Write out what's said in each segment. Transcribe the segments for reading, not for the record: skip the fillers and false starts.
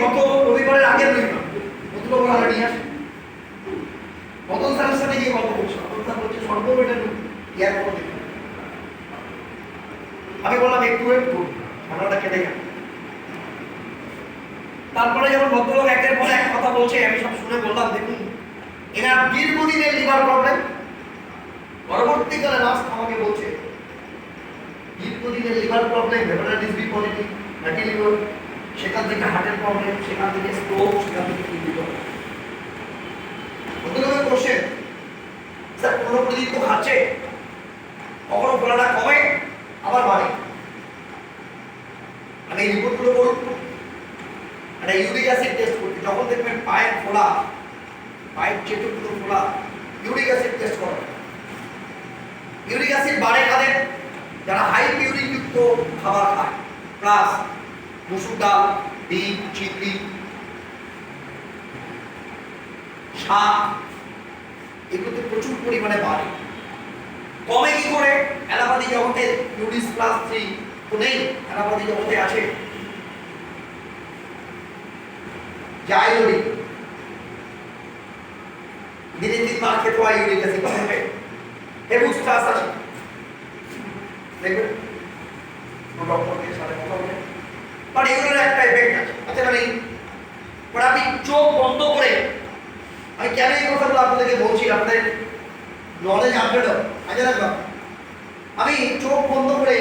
গত রবিবারের আগের রবিবার বোতল বলা নিয়ে আসে মদন স্যারের সাথে গিয়ে গল্প করছে। মদন স্যার বলছে সর্ববেটা ইয়ার করে দেখুন। আমি বললাম একটু ওয়েট করুন, ঠান্ডাটা কেটে গেল। তারপরে যখন ভদ্রলোক একের পর এক কথা বলছে আমি সব শুনে বললাম দেখুন এনার দীর্ঘদিনের লিভার প্রবলেম। পরবর্তীকালে লাস্ট আমাকে বলছে দীর্ঘদিনের liver problem, hepatitis B positive, fatty liver, সেখান থেকে হার্টের প্রবলেম, সেখান থেকে স্ট্রোক, সেখান থেকে কিডনি প্রবলেম। ভদ্রলোকের কোশ্চেন, স্যার কোনো প্রতিদিন তো খাচ্ছে, কখনো ফোলাটা কমে আবার বাড়ে, আমি এই রিপোর্টগুলো করব একটা ইউরিক অ্যাসিড টেস্ট করতে। যখন দেখবেন পায়ের ফোলা, পায়ের চেটুগুলো ফোলা, ইউরিক অ্যাসিড টেস্ট করো। ইউরিক অ্যাসিড বাড়ে কাদের? যারা হাই পিউরিক যুক্ত খাবার খায়, প্লাস মসুর ডাল, ডিম, চিংড়ি, শাক, এগুলোতে প্রচুর পরিমাণে বাড়ে। কমে কি করে? অ্যালোপ্যাথি জগতে ইউরিস প্লাস 3 তো নেই, অ্যালোপ্যাথি জগতে আছে জাইলোরিক, দিনে 3 বার খেতে হয় ইউরিক অ্যাসিড কমে। হেবুস্টাস আছে, দেখবেন ডক্টরের সাথে কথা বলে, বাট এগুলোর একটা এফেক্ট আছে। আচ্ছা মানে আপনি চোখ বন্ধ করে, আমি কেন এই কথাগুলো আপনাদেরকে বলছি, আপনাদের নলেজ আপডেট হবে। আচ্ছা রাখলাম, আমি চোখ বন্ধ করে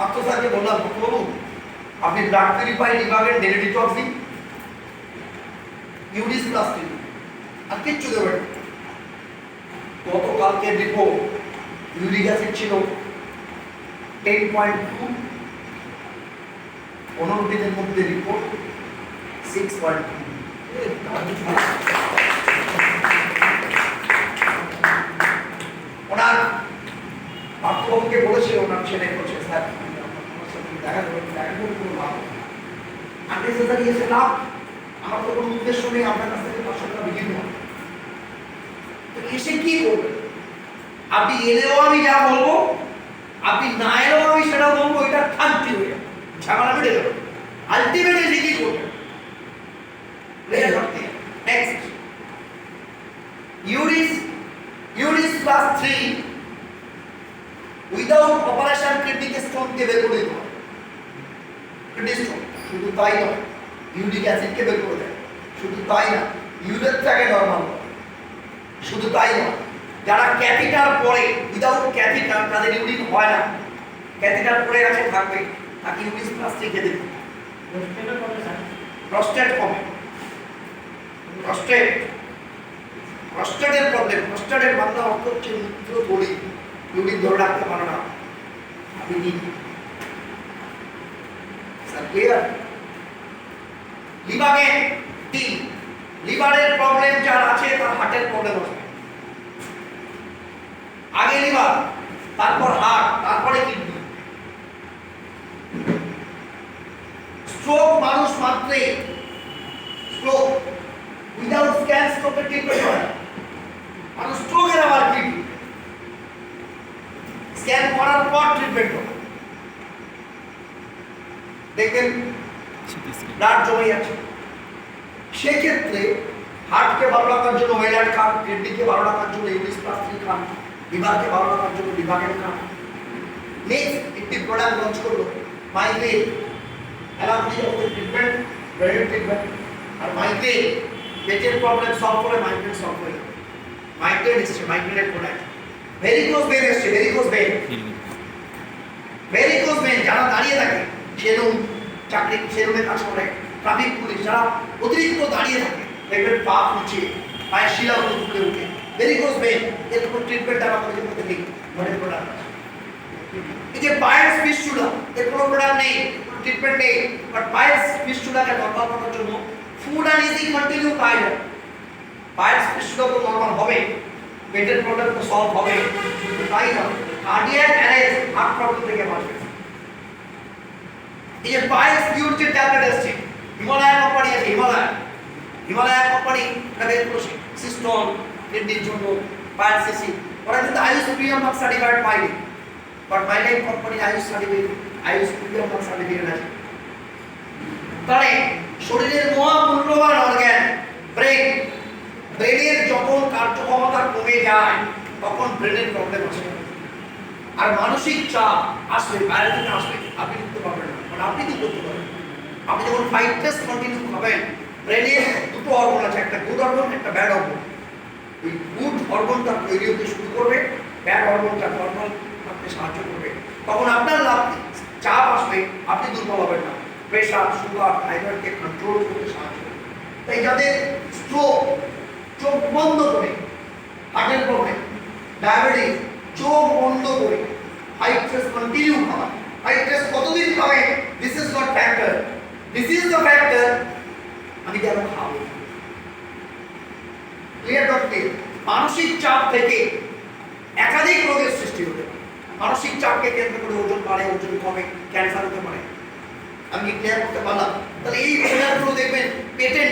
আত্ম স্যারকে বললাম বাবু আপনি ব্লাড পিউরিফাই ডিভাগের ডেলিডিটক্সি ইউরিস প্লাস 3 আর কিচ্ছু দেবেন। গতকালকের রিপোর্ট ইউরিক অ্যাসিড ছিল 10.2, 15 দিনের মধ্যে রিপোর্ট 6.2। ওনার বাচ্চাকে বলেছে, ওনার ছেলে বলছে স্যার দেখা করবো কোনো লাভ আননেসেসারি এসে লাভ, আমার তো কোনো উদ্দেশ্য নেই আপনার কাছ থেকে 500 টাকা বিক্রি দেওয়া। তো এসে কি করবে? আপনি এলেও আমি যা বলবো, আপনি না এলেও আমি সেটা বলবো, এটা থাকতে হয়ে যাবে, ঝামেলা বেড়ে যাবে। আলটিমেট এসে কি করবে? নেক্সট ইউরিস প্লাস 3 উইদাউট অপারেশন কিডনিকে স্টোন কে বের করে দিতে হয়, কিডনি স্টোন। শুধু তাই নয়, ইউরিক অ্যাসিড কে বের করে দেয়। শুধু তাই না, ইউরেথ্রাকে নরমাল করে। শুধু তাই নয়, যারা ক্যাথিটার পরে উইদাউট ক্যাথিটার তাদের ইউরিন হয় না, ক্যাথিটার পরে আছে থাকবে, তাকে ইউরিস প্লাস 3 খেতে দিতে। প্রস্টেট কমে, প্রস্টেটের প্রবলেম, প্রস্টেটের বাংলা অর্থ হচ্ছে মূত্র থলি, ইউরিন ধরে রাখতে পারে না। আপনি কি স্যার ক্লিয়ার? লিভারের প্রবলেম যার আছে তার হার্টের প্রবলেম আছে। আগে লিভার, তারপর হার্ট, তারপরে কিডনি। স্ট্রোক মানুষ মাত্রে স্ট্রোক উইদাউট স্ক্যান স্ট্রোকের ট্রিটমেন্ট হয়। মানুষ স্ট্রোকের আবার কিডনি স্ক্যান করার পর ট্রিটমেন্ট হয়। দেখবেন ব্লাড জমে যাচ্ছে, সেক্ষেত্রে হার্টকে ভালো রাখার জন্য ওয়েলাট খান, কিডনিকে ভালো রাখার জন্য ইউরিস প্লাস 3 খান, লিভারকে ভালো রাখার জন্য লিভারের খান। নেক্সট একটি প্রোডাক্ট লঞ্চ করলো মাইগ্রেন, অ্যালার্জি জগতের ট্রিটমেন্ট, ব্রেনের ট্রিটমেন্ট। আর মাইগ্রেন পেটের প্রবলেম সলভ করে, মাইগ্রেন সলভ করে। মাইগ্রেন এসছে, মাইগ্রেনের প্রোডাক্ট। ভেরিকোজ ভেন এসছে, ভেরিকোজ ভেন যারা দাঁড়িয়ে থাকে, সেলুন চাকরি, সেলুনে কাজ করে, ট্রাফিক পুলিশ, যারা অতিরিক্ত দাঁড়িয়ে থাকে, দেখবেন পা ফুলছে, পায়ের শিরাগুলো ফুলে উঠে, ভেরিকোজ ভেন, এর কোনো ট্রিটমেন্ট আমাদের মধ্যে নেই, ঘরের প্রোডাক্ট আছে। এই যে পায়ের ফিস্টুলা, এর কোনো প্রোডাক্ট নেই, ট্রিটমেন্ট নেই, বাট পায়ের ফিস্টুলাকে নরমাল করার জন্য ফুড আর ইজি কন্টিনিউ খাই যায়। পায়ের ফিস্টুলা তো নরমাল হবে, পেটের প্রবলেম তো সলভ হবে, তাই না কার্ডিয়াক অ্যারেস্ট, হার্ট প্রবলেম থেকে বাঁচবে। এই যে পায়ের কিউর যে ট্যাবলেট আসছে, হিমালয় কোম্পানি আছে, হিমালয় কোম্পানি এটা বের করেছে সিস্টল কিডনির জন্য, পায়ের সিসি। ওরা কিন্তু আয়ুষ প্রিমিয়াম মার্ক সার্টিফাইড পায়নি, but MyLife company AYUSH certificate, AYUSH premium mark certificate আছে। তাহলে শরীরের মহামূল্যবান অর্গান ব্রেন, ব্রেনের যখন কার্যক্ষমতা কমে যায় তখন ব্রেনের প্রবলেম আসে। আর মানসিক চাপ আসবে, বাইরে থেকে আসবে, আপনি করতে পারবেন না, মানে আপনি কি করতে পারবেন? আপনি যখন 5 ডেজ কন্টিনিউ খাবেন, ব্রেনের দুটো হরমোন আছে, একটা গুড হরমোন, একটা ব্যাড হরমোন। ওই গুড হরমোনটা তৈরি হতে শুরু করবে, ব্যাড হরমোনটা নর্মাল থাকতে সাহায্য করবে। তখন আপনার লাভ চাপ আসবে, আপনি দুর্বল হবেন না। প্রেশার, সুগার, থাইরয়েডকে কন্ট্রোল করতে সাহায্য করবে। তাই যাদের স্ট্রোক, চোখ বন্ধ করে, হার্টের প্রবলেম, ডায়াবেটিস, চোখ বন্ধ করে হাই স্ট্রেস কন্টিনিউ খাওয়া। হাই স্ট্রেস কতদিন খাবেন? This is not factor, this is the factor আমি কেন খাবো। ক্লিয়ার করতে মানসিক চাপ থেকে একাধিক রোগের সৃষ্টি হতে পারে। মানসিক চাপকে কেন্দ্র করে ওজন বাড়ে, ওজন কমে, ক্যান্সার হতে পারে। আমি ক্লিয়ার করতে পারলাম? তাহলে এই প্রোডাক্টগুলো দেখবেন পেটেন্ট